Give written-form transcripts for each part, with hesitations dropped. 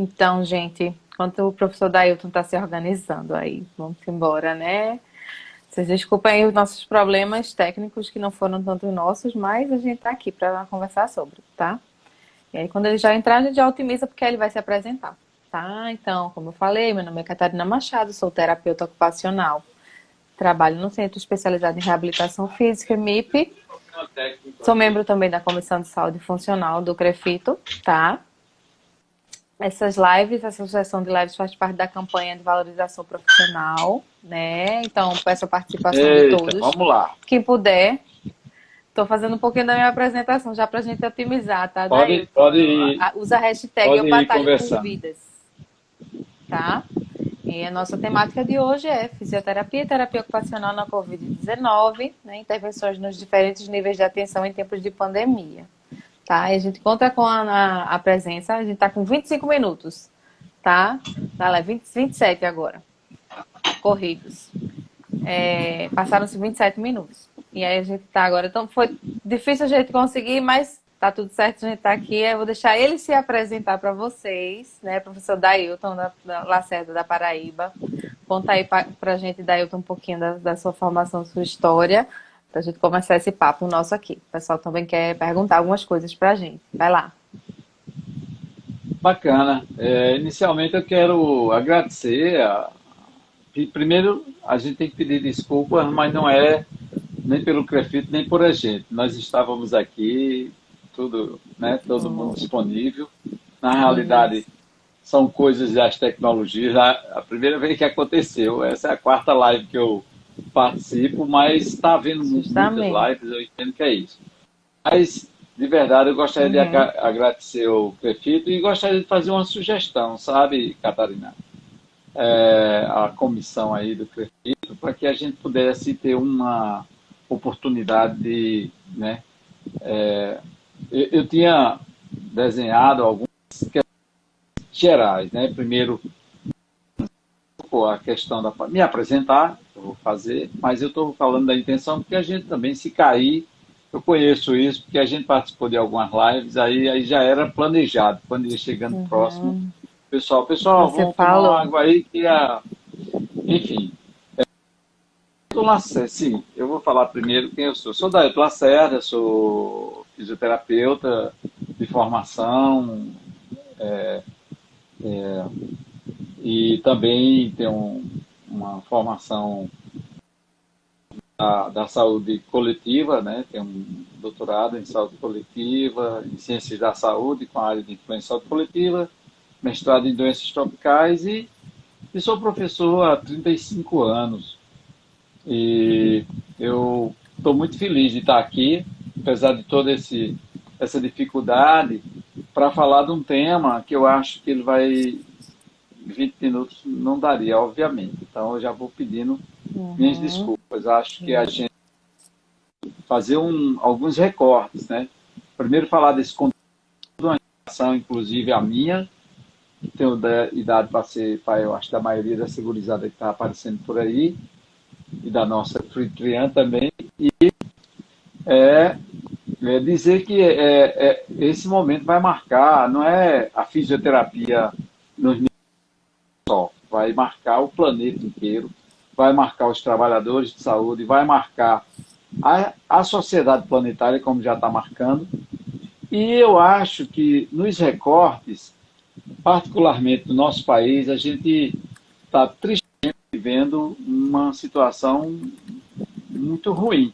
Então, gente, enquanto o professor Dailton está se organizando aí, vamos embora, né? Vocês desculpem aí os nossos problemas técnicos que não foram tanto nossos, mas a gente está aqui para conversar sobre, tá? E aí, quando ele já entrar, a gente já otimiza porque ele vai se apresentar, tá? Então, como eu falei, meu nome é Catarina Machado, sou terapeuta ocupacional. Trabalho no Centro Especializado em Reabilitação Física, MIP. Sou membro também da Comissão de Saúde Funcional do CREFITO, tá? Essas lives, essa sucessão de lives faz parte da campanha de valorização profissional, né? Então, peço a participação de Eita, todos. vamos lá. Quem puder, estou fazendo um pouquinho da minha apresentação já para a gente otimizar, tá, Pode, Dailton? pode, Usa a hashtag pode Eu ir Batalho por conversando. Vidas, tá? E a nossa temática de hoje é fisioterapia e terapia ocupacional na Covid-19, né? Intervenções nos diferentes níveis de atenção em tempos de pandemia. Tá? E a gente conta com a presença, a gente está com 25 minutos, tá? Tá lá, 27 agora, corridos. Passaram-se 27 minutos. E aí a gente tá agora, então foi difícil a gente conseguir, mas tá tudo certo, a gente tá aqui. Eu vou deixar ele se apresentar para vocês, né? Professor Dailton, da Lacerda, da Paraíba. Conta aí pra gente, Dailton, um pouquinho da sua formação, sua história, pra gente começar esse papo nosso aqui. O pessoal também quer perguntar algumas coisas pra gente. Vai lá. Bacana. Inicialmente eu quero agradecer. Primeiro, a gente tem que pedir desculpas, mas não é nem pelo CREFITO, nem por a gente. Nós estávamos aqui, tudo, né, todo mundo disponível. Na realidade, Isso. são coisas das tecnologias. A primeira vez que aconteceu, essa é a quarta live que eu participo, mas está havendo muitas Justamente. lives, eu entendo que é isso. Mas, de verdade, eu gostaria de Uhum. agradecer o CREFITO e gostaria de fazer uma sugestão, sabe, Catarina? A comissão aí do CREFITO, para que a gente pudesse ter uma oportunidade de, né, eu tinha desenhado algumas gerais, né? Primeiro, a questão da me apresentar, eu vou fazer, mas eu estou falando da intenção porque a gente também, se cair, eu conheço isso, porque a gente participou de algumas lives, aí já era planejado, quando ia chegando próximo, Uhum. pessoal, Você vamos tomar uma falou. água aí, enfim, sim, eu vou falar primeiro quem eu sou. Sou Dailton Lacerda, sou fisioterapeuta de formação, e também tenho uma formação da saúde coletiva, né? Tenho um doutorado em saúde coletiva, em ciências da saúde, com a área de influência em saúde coletiva, mestrado em doenças tropicais e sou professor há 35 anos. E eu estou muito feliz de estar aqui, apesar de toda essa dificuldade, para falar de um tema que eu acho que ele vai 20 minutos não daria, obviamente. Então, eu já vou pedindo minhas Uhum. desculpas. Acho que a gente fazer alguns recortes, né? Primeiro, falar desse conteúdo, uma geração, inclusive a minha, que tenho idade para ser pai, eu acho, da maioria da segurizada que está aparecendo por aí, e da nossa anfitriã também, é, dizer que esse momento vai marcar, não é a fisioterapia nos só, vai marcar o planeta inteiro, vai marcar os trabalhadores de saúde, vai marcar a sociedade planetária, como já está marcando. E eu acho que nos recortes, particularmente no nosso país, a gente está tristemente vivendo uma situação muito ruim,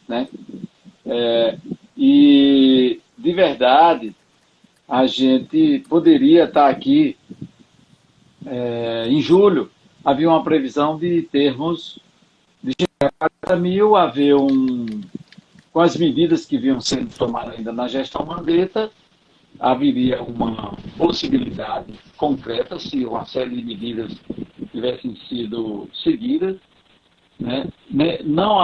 né? E, de verdade, a gente poderia estar aqui em julho, havia uma previsão de termos de chegar a 40 mil, haver com as medidas que vinham sendo tomadas ainda na gestão Mandetta, haveria uma possibilidade concreta, se uma série de medidas tivessem sido seguidas. Né? Não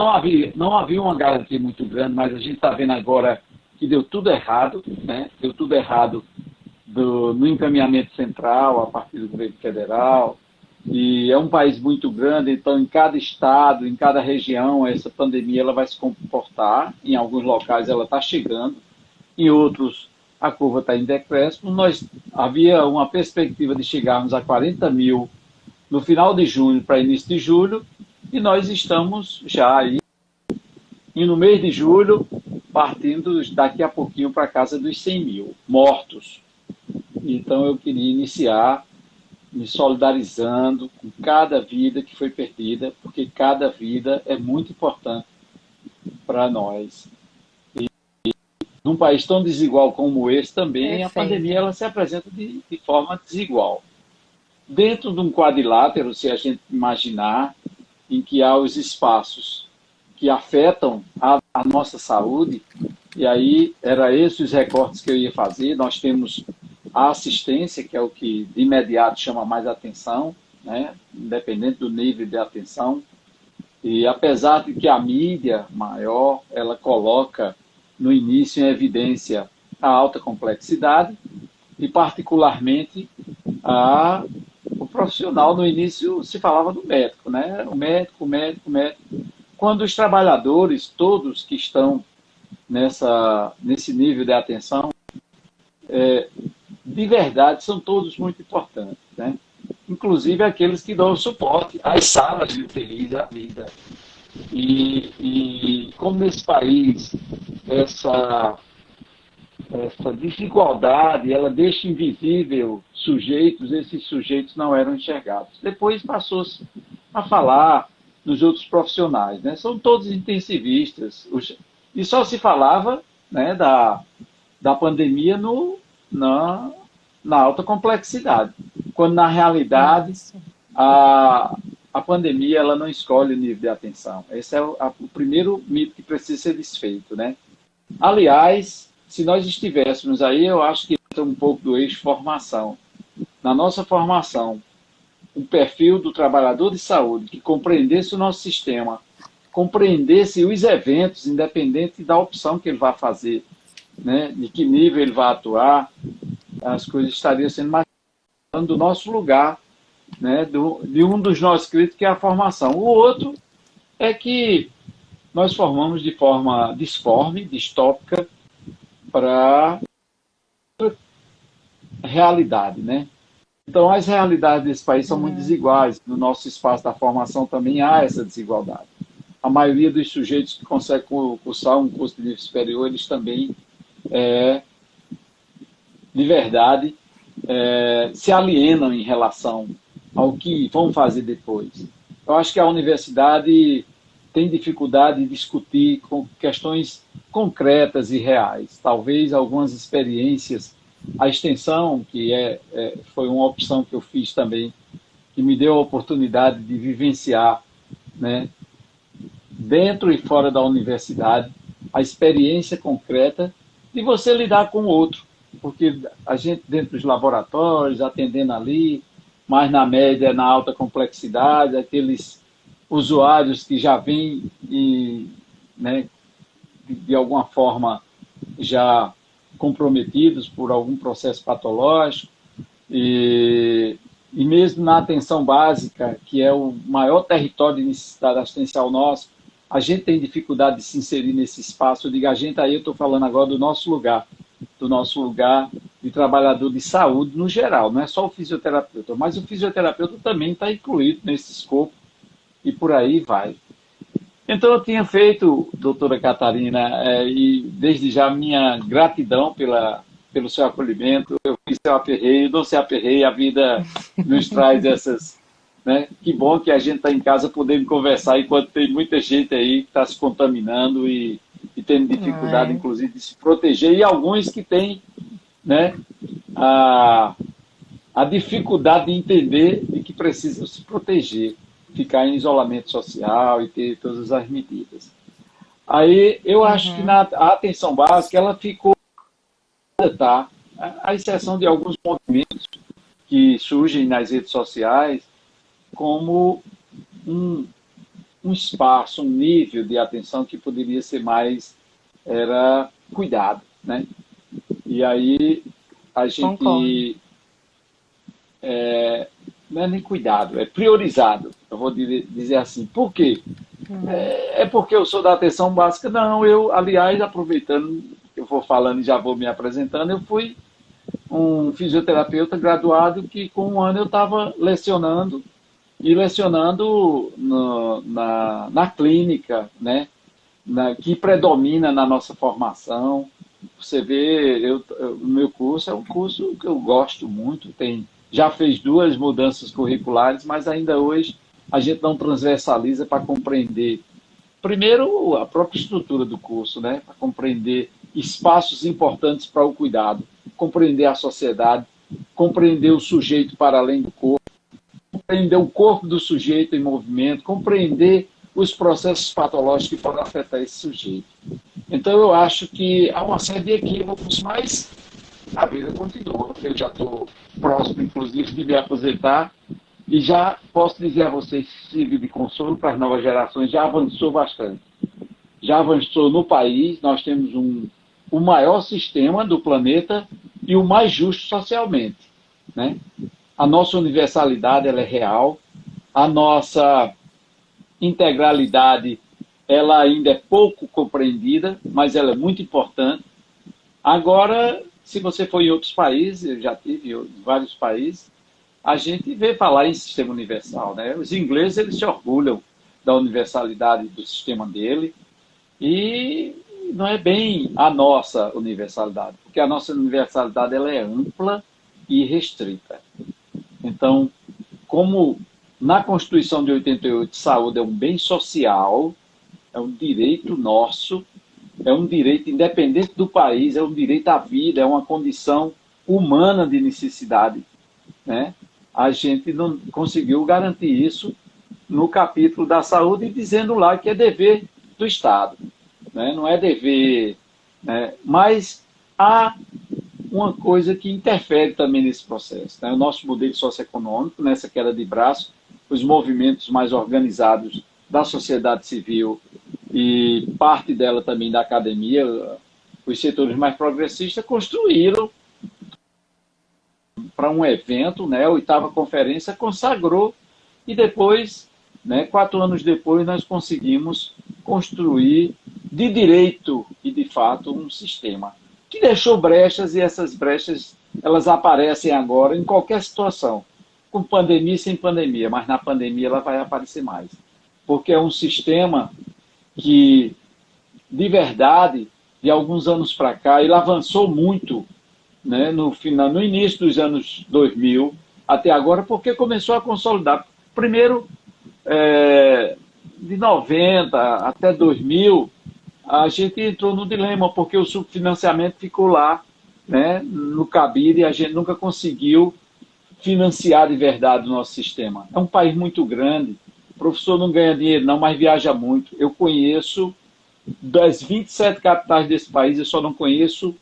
havia uma garantia muito grande, mas a gente está vendo agora que deu tudo errado, né? Deu tudo errado no encaminhamento central, a partir do governo federal, e é um país muito grande, então em cada estado, em cada região, essa pandemia ela vai se comportar, em alguns locais ela está chegando, em outros a curva está em decréscimo. Havia uma perspectiva de chegarmos a 40 mil no final de junho para início de julho, e nós estamos já aí, e no mês de julho, partindo daqui a pouquinho para casa dos 100 mil mortos. Então eu queria iniciar me solidarizando com cada vida que foi perdida, porque cada vida é muito importante para nós. Num país tão desigual como esse também, a pandemia ela se apresenta de forma desigual. Dentro de um quadrilátero, se a gente imaginar, em que há os espaços que afetam a nossa saúde, e aí era esses os recortes que eu ia fazer. Nós temos a assistência, que é o que de imediato chama mais atenção, né? Independente do nível de atenção. E apesar de que a mídia maior, ela coloca no início em evidência a alta complexidade, e particularmente o profissional. No início se falava do médico, né? O médico. Quando os trabalhadores, todos que estão nesse nível de atenção, de verdade, são todos muito importantes, né? Inclusive aqueles que dão suporte às salas de UTI da vida. E como nesse país essa desigualdade, ela deixa invisível sujeitos, esses sujeitos não eram enxergados. Depois passou-se a falar nos outros profissionais, né? São todos intensivistas, e só se falava, né, da pandemia na alta complexidade, quando na realidade a pandemia ela não escolhe o nível de atenção. Esse é o primeiro mito que precisa ser desfeito, né? Aliás, se nós estivéssemos aí, eu acho que entra um pouco do eixo formação. Na nossa formação, o perfil do trabalhador de saúde que compreendesse o nosso sistema, compreendesse os eventos, independente da opção que ele vai fazer, né, de que nível ele vai atuar, as coisas estariam sendo mais do nosso lugar, né, de um dos nossos críticos, que é a formação. O outro é que nós formamos de forma disforme, distópica, para a realidade, né? Então, as realidades desse país são muito desiguais. No nosso espaço da formação também há essa desigualdade. A maioria dos sujeitos que conseguem cursar um curso de nível superior, eles também, de verdade, se alienam em relação ao que vão fazer depois. Eu acho que a universidade tem dificuldade de discutir com questões concretas e reais. Talvez algumas experiências, a extensão, que foi uma opção que eu fiz também, que me deu a oportunidade de vivenciar, né, dentro e fora da universidade, a experiência concreta de você lidar com o outro. Porque a gente, dentro dos laboratórios, atendendo ali, mas na média, na alta complexidade, aqueles usuários que já vêm e, né, de alguma forma já comprometidos por algum processo patológico, e mesmo na atenção básica, que é o maior território de necessidade assistencial nosso, a gente tem dificuldade de se inserir nesse espaço. Eu digo a gente, aí eu estou falando agora do nosso lugar de trabalhador de saúde no geral, não é só o fisioterapeuta, mas o fisioterapeuta também está incluído nesse escopo, e por aí vai. Então eu tinha feito, doutora Catarina, e desde já minha gratidão pelo seu acolhimento. Eu fui seu aperreio, não se aperreio, a vida nos traz essas, né? Que bom que a gente está em casa podendo conversar, enquanto tem muita gente aí que está se contaminando e tendo dificuldade, inclusive, de se proteger, e alguns que têm, né, a dificuldade de entender de que precisam se proteger, ficar em isolamento social e ter todas as medidas. Aí eu acho que a atenção básica ela ficou, tá? À exceção de alguns movimentos que surgem nas redes sociais, como um espaço, um nível de atenção que poderia ser mais cuidado, né? E aí a gente não é nem cuidado, é priorizado. Eu vou dizer assim. Por quê? É porque eu sou da atenção básica? Não, aliás, aproveitando, eu for falando e já vou me apresentando, eu fui um fisioterapeuta graduado que com um ano eu estava lecionando, e lecionando na clínica, né, que predomina na nossa formação. Você vê, o meu curso é um curso que eu gosto muito, já fez 2 mudanças curriculares, mas ainda hoje a gente não transversaliza para compreender, primeiro, a própria estrutura do curso, né, para compreender espaços importantes para o cuidado, compreender a sociedade, compreender o sujeito para além do corpo, compreender o corpo do sujeito em movimento, compreender os processos patológicos que podem afetar esse sujeito. Então, eu acho que há uma série de equívocos, mas a vida continua. Eu já estou próximo, inclusive, de me aposentar e já posso dizer a vocês, sirve de consolo para as novas gerações, já avançou bastante. Já avançou no país, nós temos o maior sistema do planeta e o mais justo socialmente, né? A nossa universalidade ela é real, a nossa integralidade ela ainda é pouco compreendida, mas ela é muito importante. Agora, se você for em outros países, eu já tive em vários países, a gente vê falar em sistema universal, né? Os ingleses eles se orgulham da universalidade do sistema dele e não é bem a nossa universalidade, porque a nossa universalidade ela é ampla e restrita. Então, como na Constituição de 88, saúde é um bem social, é um direito nosso, é um direito independente do país, é um direito à vida, é uma condição humana de necessidade, né? A gente não conseguiu garantir isso no capítulo da saúde, dizendo lá que é dever do Estado, né? Não é dever, né? Mas há uma coisa que interfere também nesse processo, né? O nosso modelo socioeconômico, nessa queda de braço, os movimentos mais organizados da sociedade civil e parte dela também da academia, os setores mais progressistas, construíram para um evento, né? A 8ª conferência consagrou e depois, né, 4 anos depois, nós conseguimos construir de direito e de fato um sistema que deixou brechas, e essas brechas elas aparecem agora em qualquer situação, com pandemia e sem pandemia, mas na pandemia ela vai aparecer mais, porque é um sistema que, de verdade, de alguns anos para cá, ele avançou muito, né, no início dos anos 2000 até agora, porque começou a consolidar. Primeiro, de 90 até 2000, a gente entrou no dilema, porque o subfinanciamento ficou lá, né, no cabide, e a gente nunca conseguiu financiar de verdade o nosso sistema. É um país muito grande, o professor não ganha dinheiro não, mas viaja muito. Eu conheço, das 27 capitais desse país, eu só não conheço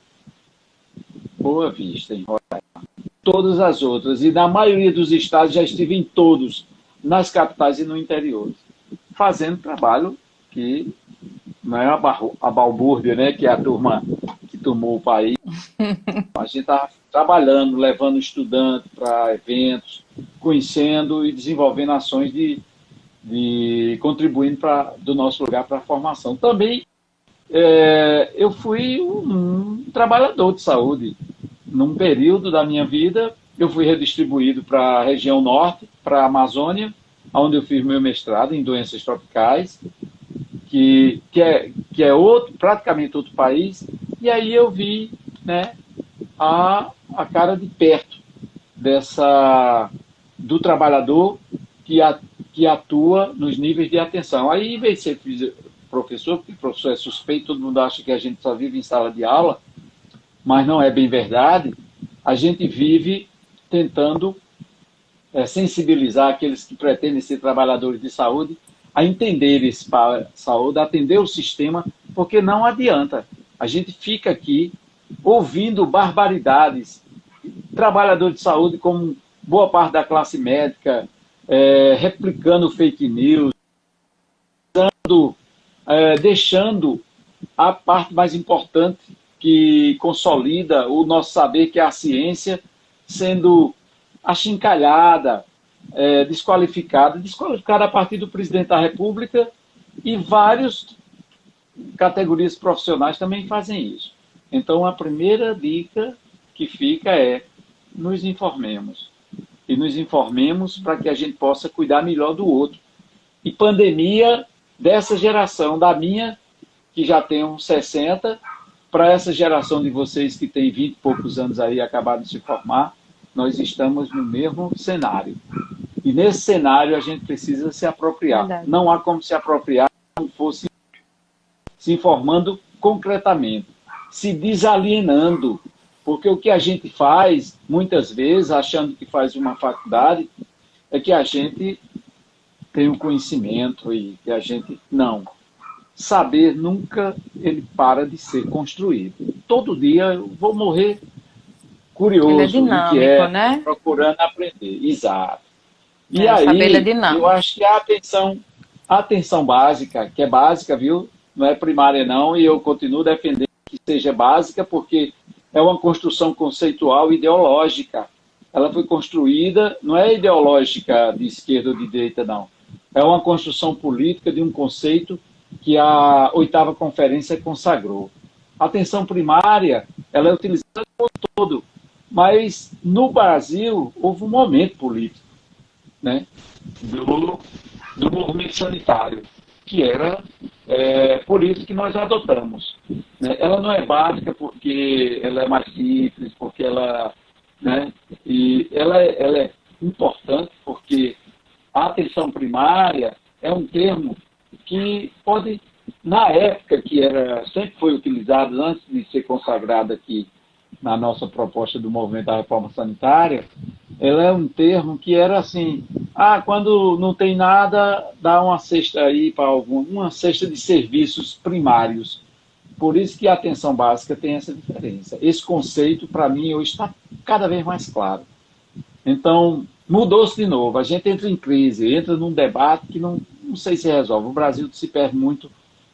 Boa Vista, em Roraima. Todas as outras, e na maioria dos estados já estive em todos, nas capitais e no interior, fazendo trabalho que não é a balbúrdia, né, que é a turma que tomou o país. A gente está trabalhando, levando estudantes para eventos, conhecendo e desenvolvendo ações contribuindo do nosso lugar para a formação. Também eu fui um trabalhador de saúde. Num período da minha vida, eu fui redistribuído para a região norte, para a Amazônia, onde eu fiz meu mestrado em doenças tropicais, que é praticamente outro país, e aí eu vi, né, a cara de perto do trabalhador que atua nos níveis de atenção. Aí, em vez de ser professor, porque professor é suspeito, todo mundo acha que a gente só vive em sala de aula, mas não é bem verdade. A gente vive tentando sensibilizar aqueles que pretendem ser trabalhadores de saúde a entender esse saúde, a atender o sistema, porque não adianta. A gente fica aqui ouvindo barbaridades. Trabalhador de saúde, como boa parte da classe médica, replicando fake news, deixando a parte mais importante que consolida o nosso saber, que é a ciência, sendo achincalhada, desqualificada a partir do presidente da República, e várias categorias profissionais também fazem isso. Então, a primeira dica que fica é nos informemos. E nos informemos para que a gente possa cuidar melhor do outro. E pandemia dessa geração, da minha, que já tem uns 60, para essa geração de vocês que tem 20 e poucos anos aí, acabaram de se formar, nós estamos no mesmo cenário. E nesse cenário a gente precisa se apropriar. Verdade. Não há como se apropriar se não fosse se informando concretamente, se desalienando. Porque o que a gente faz, muitas vezes, achando que faz uma faculdade, é que a gente tem um conhecimento e que a gente... Não. Saber nunca ele para de ser construído. Todo dia eu vou morrer curioso, Ele é dinâmico, inquieto, né? procurando aprender. Exato. E O saber ele é aí, dinâmico. eu acho que a atenção básica, que é básica, viu? Não é primária não, e eu continuo defendendo que seja básica, porque é uma construção conceitual ideológica. Ela foi construída, não é ideológica de esquerda ou de direita, não. É uma construção política de um conceito que a 8ª Conferência consagrou. A atenção primária, ela é utilizada por todo, mas no Brasil houve um momento político, né, do movimento sanitário, que era por isso que nós adotamos. Né? Ela não é básica porque ela é mais simples, porque ela... Né, e ela é importante porque a atenção primária é um termo que pode, na época que sempre foi utilizado antes de ser consagrado aqui na nossa proposta do movimento da reforma sanitária, ela é um termo que era assim, quando não tem nada, dá uma cesta aí para uma cesta de serviços primários. Por isso que a atenção básica tem essa diferença. Esse conceito, para mim, hoje está cada vez mais claro. Então, mudou-se de novo. A gente entra em crise, entra num debate que não sei se resolve. O Brasil se perde muito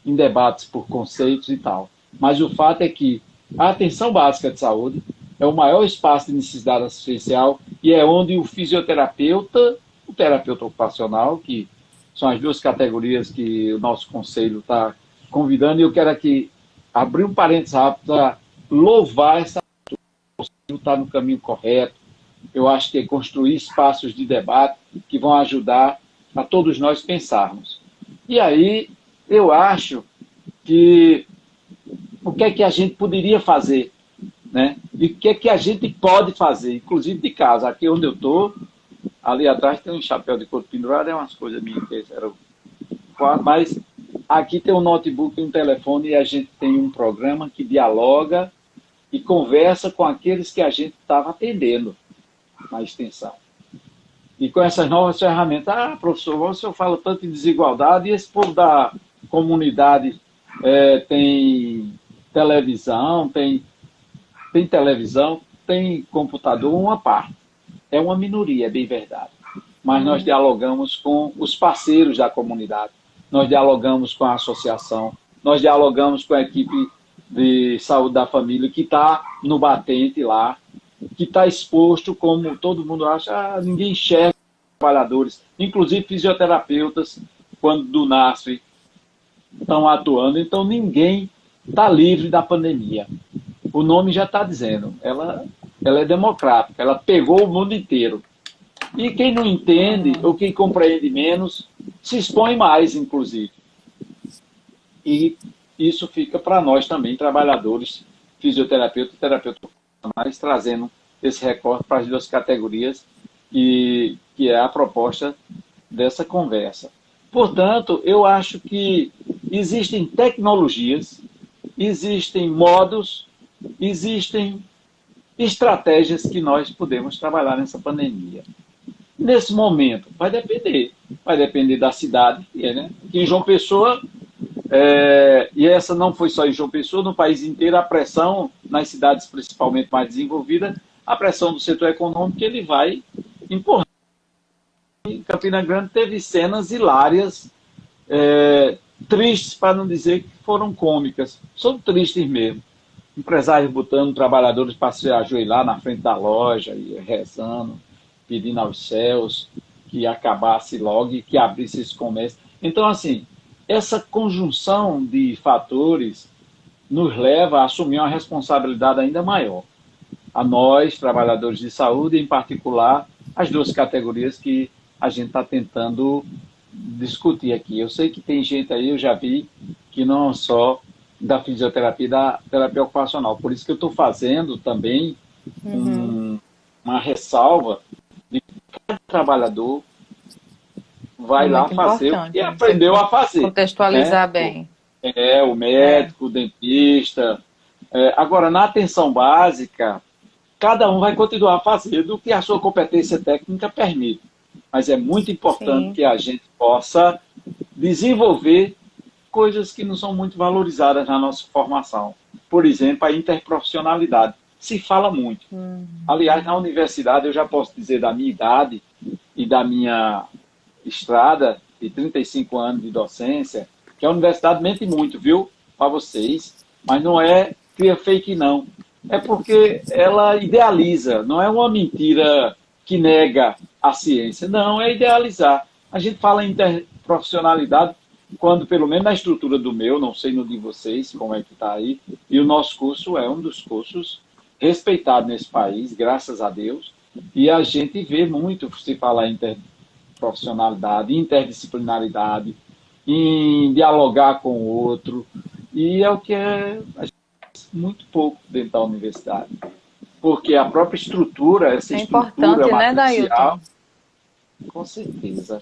em debates por conceitos e tal. Mas o fato é que a atenção básica de saúde é o maior espaço de necessidade assistencial e é onde o fisioterapeuta, o terapeuta ocupacional, que são as duas categorias que o nosso conselho está convidando, e eu quero aqui abrir um parênteses rápido para louvar essa conselho, está no caminho correto. Eu acho que é construir espaços de debate que vão ajudar a todos nós pensarmos. E aí, eu acho que o que é que a gente poderia fazer, né? E o que é que a gente pode fazer, inclusive de casa. Aqui onde eu estou, ali atrás tem um chapéu de couro pendurado, é umas coisas minhas que eram... Mas aqui tem um notebook e um telefone e a gente tem um programa que dialoga e conversa com aqueles que a gente estava atendendo na extensão. E com essas novas ferramentas, professor, o senhor fala tanto em desigualdade, e esse povo da comunidade tem televisão, tem computador, uma parte. É uma minoria, é bem verdade. Mas nós dialogamos com os parceiros da comunidade, nós dialogamos com a associação, nós dialogamos com a equipe de saúde da família que está no batente lá, que está exposto, como todo mundo acha, ninguém enxerga os trabalhadores, inclusive fisioterapeutas, quando do NASF estão atuando, então ninguém está livre da pandemia. O nome já está dizendo, ela é democrática, ela pegou o mundo inteiro. E quem não entende, ou quem compreende menos, se expõe mais, inclusive. E isso fica para nós também, trabalhadores, fisioterapeutas e terapeutas ocupacionais, trazendo esse recorte para as duas categorias, que é a proposta dessa conversa. Portanto, eu acho que existem tecnologias, existem modos, existem estratégias que nós podemos trabalhar nessa pandemia. Nesse momento, vai depender da cidade, né? Aqui em João Pessoa, e essa não foi só em João Pessoa, no país inteiro, a pressão, nas cidades principalmente mais desenvolvidas, a pressão do setor econômico, ele vai empurrar. Em Campina Grande teve cenas hilárias, tristes, para não dizer que foram cômicas, são tristes mesmo. Empresários botando trabalhadores para se ajoelhar na frente da loja e rezando, pedindo aos céus que acabasse logo e que abrisse esse comércio. Então, assim, essa conjunção de fatores nos leva a assumir uma responsabilidade ainda maior. A nós, trabalhadores de saúde, em particular, as duas categorias que a gente está tentando discutir aqui. Eu sei que tem gente aí, eu já vi, que não só da fisioterapia, da terapia ocupacional. Por isso que eu estou fazendo também Uhum. uma ressalva de que cada trabalhador É vai lá muito fazer o que importante você aprendeu a fazer, né? contextualizar bem. O É, médico, o dentista. Agora, na atenção básica, cada um vai continuar fazendo o que a sua competência técnica permite. Mas é muito importante sim. que a gente possa desenvolver coisas que não são muito valorizadas na nossa formação. Por exemplo, a interprofissionalidade. Se fala muito. Aliás, na Uhum. universidade, eu já posso dizer da minha idade e da minha estrada de 35 anos de docência, que a universidade mente muito, viu, para vocês, mas não é cria fake, não. É porque ela idealiza, não é uma mentira que nega a ciência, não, é idealizar. A gente fala em interprofissionalidade quando, pelo menos na estrutura do meu, não sei no de vocês, como é que está aí, e o nosso curso é um dos cursos respeitados nesse país, graças a Deus, e a gente vê muito se falar em profissionalidade, interdisciplinaridade, em dialogar com o outro, e é o que é muito pouco dentro da universidade. Porque a própria estrutura, essa É estrutura importante, né, matricial, Dailton? com certeza,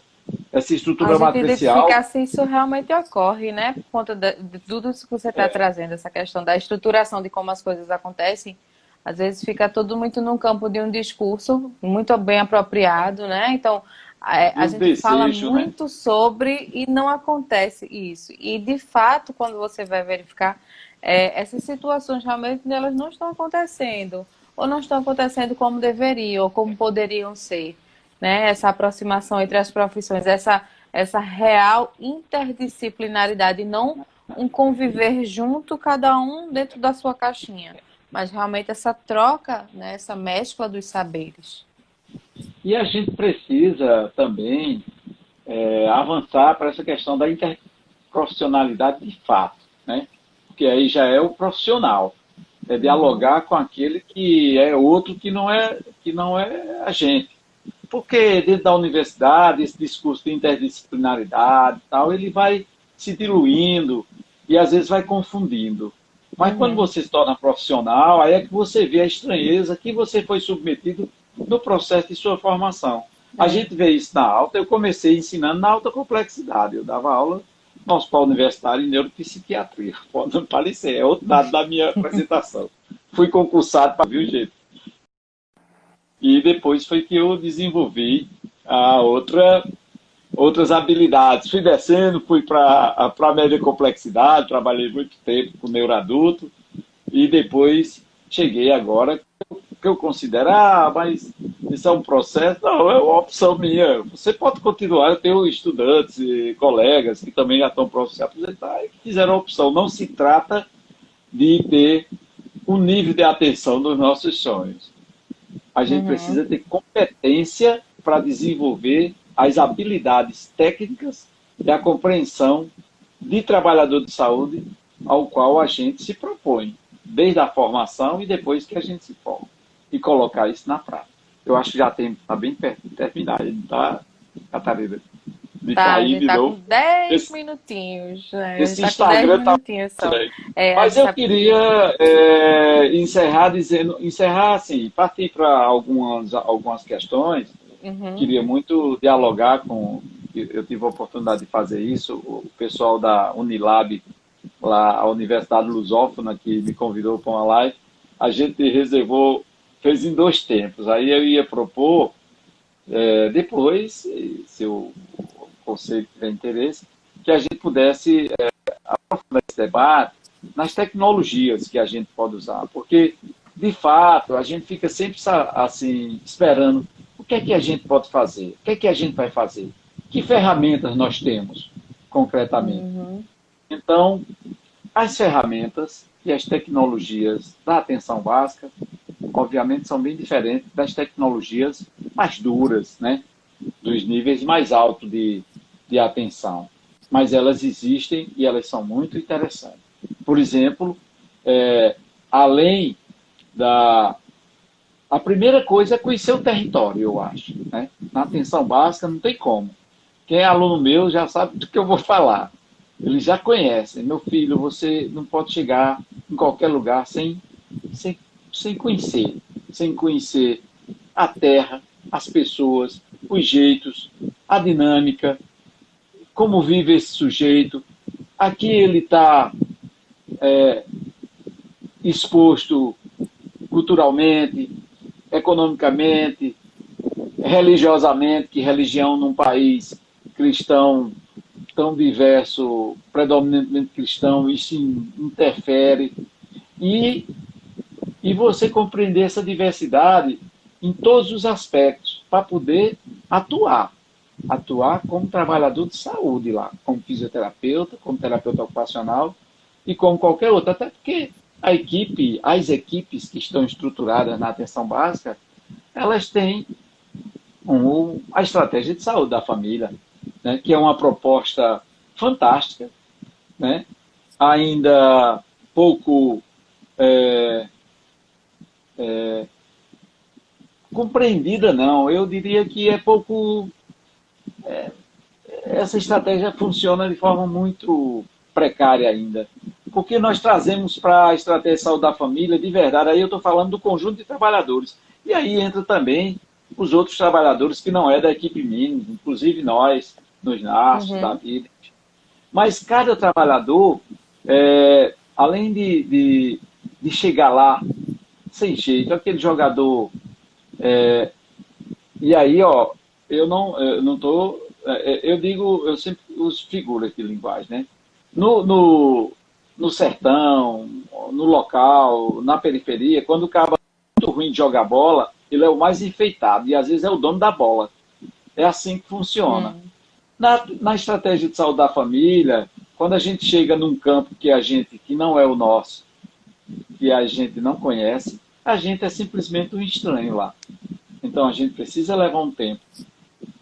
essa A estrutura gente matricial identificar se isso realmente ocorre, né? Por conta de tudo isso que você está é trazendo, essa questão da estruturação de como as coisas acontecem. Às vezes fica tudo muito no campo de um discurso muito bem apropriado, né? Então, a do gente fala desejo, né? muito sobre e não acontece isso. E, de fato, quando você vai verificar, essas situações realmente elas não estão acontecendo. Ou não estão acontecendo como deveriam, ou como poderiam ser, né? Essa aproximação entre as profissões, essa real interdisciplinaridade, não um conviver junto, cada um dentro da sua caixinha, mas realmente essa troca, né, essa mescla dos saberes. E a gente precisa também avançar para essa questão da interprofissionalidade de fato, né? Porque aí já é o profissional, é Uhum. dialogar com aquele que é outro que não é a gente. Porque dentro da universidade, esse discurso de interdisciplinaridade e tal, ele vai se diluindo e às vezes vai confundindo. Mas quando Uhum. você se torna profissional, aí é que você vê a estranheza que você foi submetido no processo de sua formação. A É. gente vê isso na alta, eu comecei ensinando na alta complexidade. Eu dava aula no Hospital Universitário em Neuropsiquiatria. Pode não parecer, é outro dado da minha apresentação. Fui concursado para ver o jeito. E depois foi que eu desenvolvi a outras habilidades. Fui descendo, fui para a média complexidade, trabalhei muito tempo com neuroadulto e depois cheguei agora, que eu considero, mas isso é um processo, não, é uma opção minha. Você pode continuar, eu tenho estudantes e colegas que também já estão próximos de se aposentar e que fizeram a opção. Não se trata de ter o nível de atenção dos nossos sonhos. A gente Uhum. precisa ter competência para desenvolver as habilidades técnicas e a compreensão de trabalhador de saúde ao qual a gente se propõe, desde a formação e depois que a gente se forma, e colocar isso na prática. Eu acho que já está bem perto de terminar, tá, Catarina? De Tá, a cair gente de tá novo. com 10 Esse, minutinhos, né? A gente esse tá com 10 Instagram está minutinhos só. estranho. A Mas gente eu sabe. queria encerrar assim, partir para algumas questões. Uhum. Queria muito dialogar com. Eu tive a oportunidade de fazer isso, o pessoal da Unilab, lá, a Universidade Lusófona, que me convidou para uma live, a gente reservou, fez em dois tempos. Aí eu ia propor, depois, se o conselho tiver interesse, que a gente pudesse aprofundar esse debate nas tecnologias que a gente pode usar, porque, de fato, a gente fica sempre assim, esperando o que é que a gente pode fazer, o que é que a gente vai fazer, que ferramentas nós temos, concretamente. Uhum. Então, as ferramentas e as tecnologias da atenção básica, obviamente, são bem diferentes das tecnologias mais duras, né? Dos níveis mais altos de atenção. Mas elas existem e elas são muito interessantes. Por exemplo, além da... A primeira coisa é conhecer o território, eu acho, né? Na atenção básica não tem como. Quem é aluno meu já sabe do que eu vou falar. Eles já conhecem. Meu filho, você não pode chegar em qualquer lugar sem conhecer. Sem conhecer a terra, as pessoas, os jeitos, a dinâmica, como vive esse sujeito. Aqui ele está exposto culturalmente, economicamente, religiosamente, que religião num país cristão tão diverso, predominantemente cristão, isso interfere. E você compreender essa diversidade em todos os aspectos, para poder atuar como trabalhador de saúde lá, como fisioterapeuta, como terapeuta ocupacional e como qualquer outro. Até porque as equipes que estão estruturadas na atenção básica, elas têm a estratégia de saúde da família, né, que é uma proposta fantástica, né, ainda pouco compreendida, não. Eu diria que é pouco... essa estratégia funciona de forma muito precária ainda. Porque nós trazemos para a estratégia de saúde da família, de verdade, aí eu estou falando do conjunto de trabalhadores. E aí entra também os outros trabalhadores que não é da equipe mínima, inclusive nós, nos NASF, da vida. Mas cada trabalhador, além de chegar lá sem jeito, aquele jogador... e aí, ó, eu sempre uso figuras de linguagem, né? No sertão, no local, na periferia, quando o cara é muito ruim de jogar bola, ele é o mais enfeitado e às vezes é o dono da bola. É assim que funciona. Na estratégia de saúde da família, quando a gente chega num campo que não é o nosso, que a gente não conhece, a gente é simplesmente um estranho lá. Então a gente precisa levar um tempo,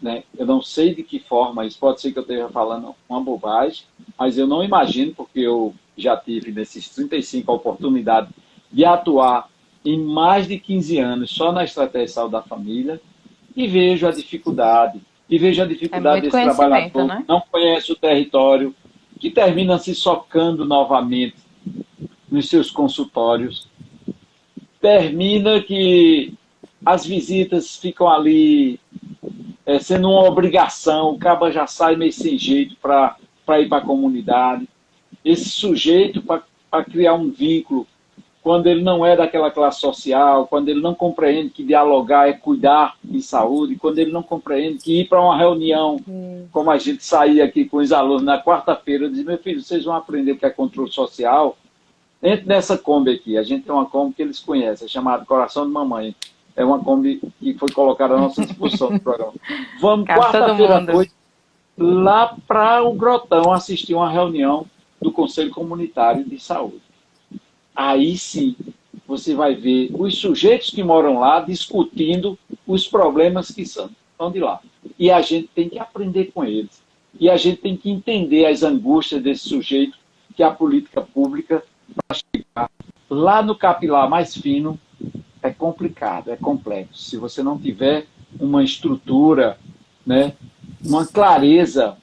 né? Eu não sei de que forma, isso pode ser que eu esteja falando uma bobagem, mas eu não imagino, porque eu já tive nesses 35 a oportunidade de atuar em mais de 15 anos só na estratégia de saúde da família e vejo a dificuldade. E vejo a dificuldade desse trabalhador, né? Não conhece o território, que termina se socando novamente nos seus consultórios. Termina que as visitas ficam ali sendo uma obrigação, o caba já sai meio sem jeito para ir para a comunidade. Esse sujeito, para criar um vínculo, quando ele não é daquela classe social, quando ele não compreende que dialogar é cuidar de saúde, quando ele não compreende que ir para uma reunião, como a gente saía aqui com os alunos na quarta-feira, eu dizia, meu filho, vocês vão aprender o que é controle social. Entre nessa Kombi aqui, a gente tem uma Kombi que eles conhecem, chamada Coração de Mamãe. É uma Kombi que foi colocada à nossa disposição no programa. Vamos, quarta-feira à noite, lá para o Grotão, assistir uma reunião do Conselho Comunitário de Saúde. Aí sim, você vai ver os sujeitos que moram lá discutindo os problemas que são de lá. E a gente tem que aprender com eles. E a gente tem que entender as angústias desse sujeito, que a política pública, para chegar lá no capilar mais fino, é complicado, é complexo. Se você não tiver uma estrutura, né, uma clareza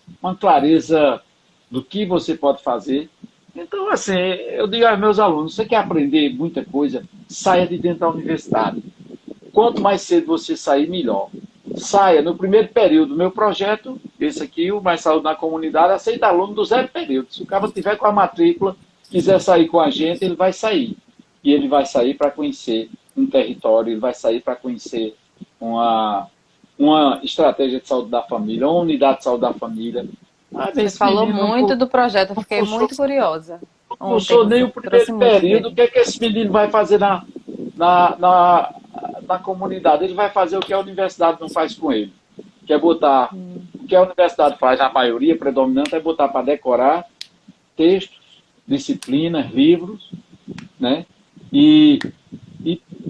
do que você pode fazer. Então, assim, eu digo aos meus alunos, você quer aprender muita coisa, saia de dentro da universidade. Quanto mais cedo você sair, melhor. Saia no primeiro período. Meu projeto, esse aqui, o Mais Saúde na Comunidade, aceita aluno do 0 período. Se o cara tiver com a matrícula, quiser sair com a gente, ele vai sair. E ele vai sair para conhecer um território, ele vai sair para conhecer uma estratégia de saúde da família, uma unidade de saúde da família. Você falou muito do projeto, eu fiquei muito curiosa. Não sou nem o primeiro período, o que é que esse menino vai fazer na comunidade? Ele vai fazer o que a universidade não faz com ele. Que é botar, o que a universidade faz, a maioria predominante, é botar para decorar textos, disciplinas, livros, né? E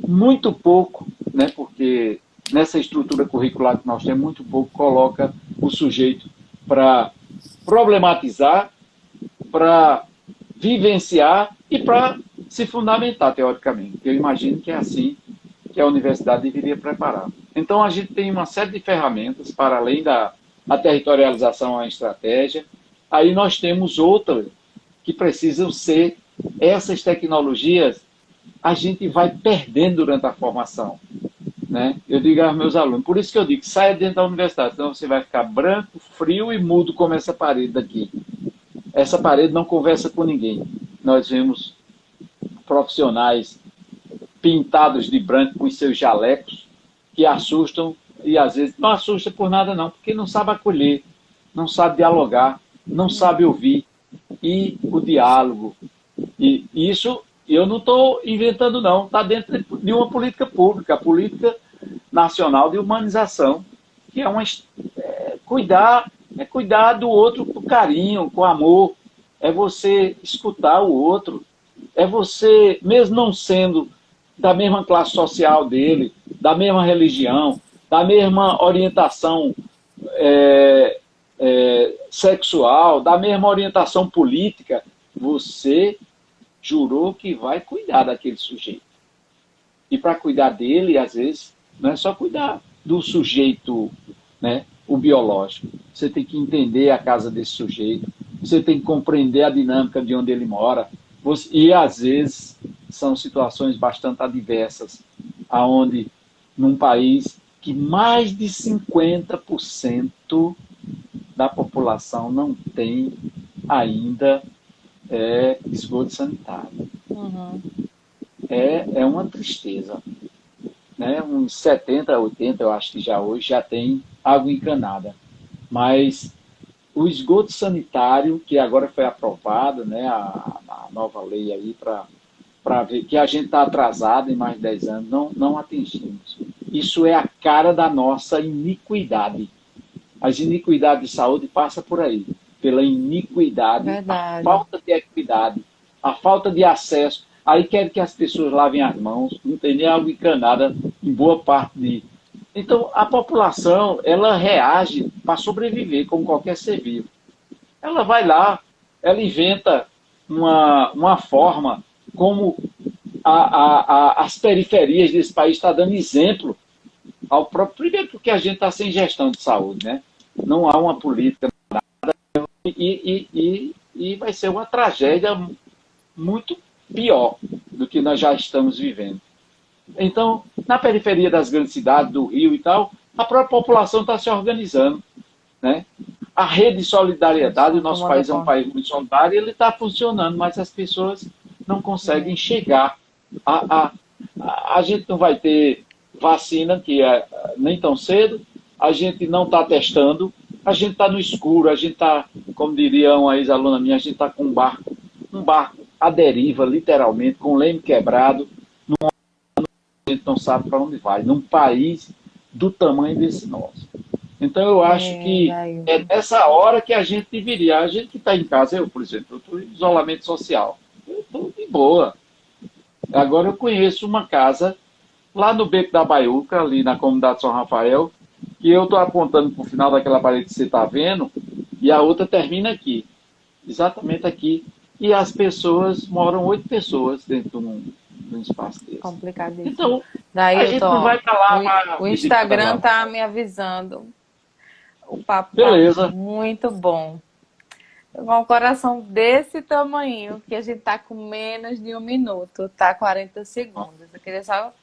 muito pouco, né? Porque nessa estrutura curricular que nós temos, muito pouco coloca o sujeito para problematizar, para vivenciar e para se fundamentar teoricamente. Eu imagino que é assim que a universidade deveria preparar. Então, a gente tem uma série de ferramentas, para além da a territorialização, a estratégia. Aí nós temos outras que precisam ser, essas tecnologias, a gente vai perdendo durante a formação. Né? Eu digo aos meus alunos, por isso que eu digo, saia dentro da universidade, senão você vai ficar branco, frio e mudo como essa parede daqui. Essa parede não conversa com ninguém. Nós vemos profissionais pintados de branco com os seus jalecos, que assustam, e às vezes não assusta por nada não, porque não sabe acolher, não sabe dialogar, não sabe ouvir, e o diálogo. E isso eu não estou inventando não, está dentro de uma política pública, a política nacional de humanização, que é cuidar do outro com carinho, com amor, é você escutar o outro, é você, mesmo não sendo da mesma classe social dele, da mesma religião, da mesma orientação sexual, da mesma orientação política, você jurou que vai cuidar daquele sujeito. E para cuidar dele, às vezes, não é só cuidar do sujeito, né, o biológico. Você tem que entender a casa desse sujeito, você tem que compreender a dinâmica de onde ele mora. E, às vezes, são situações bastante adversas, aonde, num país que mais de 50% da população não tem ainda esgoto sanitário. Uhum. É uma tristeza. Né? Uns 70, 80, eu acho que já hoje, já tem água encanada. Mas o esgoto sanitário, que agora foi aprovado, né, a nova lei aí para ver que a gente está atrasado em mais de 10 anos, não atingimos. Isso é a cara da nossa iniquidade. As iniquidades de saúde passam por aí, pela iniquidade, Verdade. a falta de equidade, a falta de acesso. Aí querem que as pessoas lavem as mãos, não tem nem água encanada em boa parte de... Então, a população, ela reage para sobreviver, como qualquer ser vivo. Ela vai lá, ela inventa uma forma, como as periferias desse país estão dando exemplo ao próprio... Primeiro porque a gente está sem gestão de saúde, né? Não há uma política, e vai ser uma tragédia muito pior do que nós já estamos vivendo. Então, na periferia das grandes cidades, do Rio e tal, a própria população está se organizando. Né? A rede de solidariedade, o nosso país é um país muito solidário, ele está funcionando, mas as pessoas não conseguem chegar. A gente não vai ter vacina, que nem tão cedo, a gente não está testando, a gente está no escuro, a gente está, como diria uma ex-aluna minha, a gente está com um barco à deriva, literalmente, com o leme quebrado, a gente não sabe para onde vai, num país do tamanho desse nosso. Então eu acho que é nessa hora que a gente deveria, a gente que está em casa, eu, por exemplo, eu estou em isolamento social, eu estou de boa. Agora eu conheço uma casa lá no Beco da Baiuca, ali na comunidade São Rafael, que eu estou apontando para o final daquela parede que você está vendo, e a outra termina aqui, exatamente aqui. E as pessoas, moram 8 pessoas dentro de um espaço desse. Complicadíssimo. Então, daí, a gente não vai para lá... O Instagram está me avisando. O papo Beleza. Tá muito bom. Com um coração desse tamanho, que a gente está com menos de 1 minuto, tá 40 segundos. Eu queria só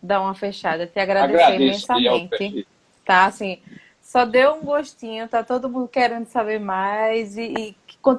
dar uma fechada, te agradecer imensamente. Tá, assim, só deu um gostinho, tá todo mundo querendo saber mais e que continue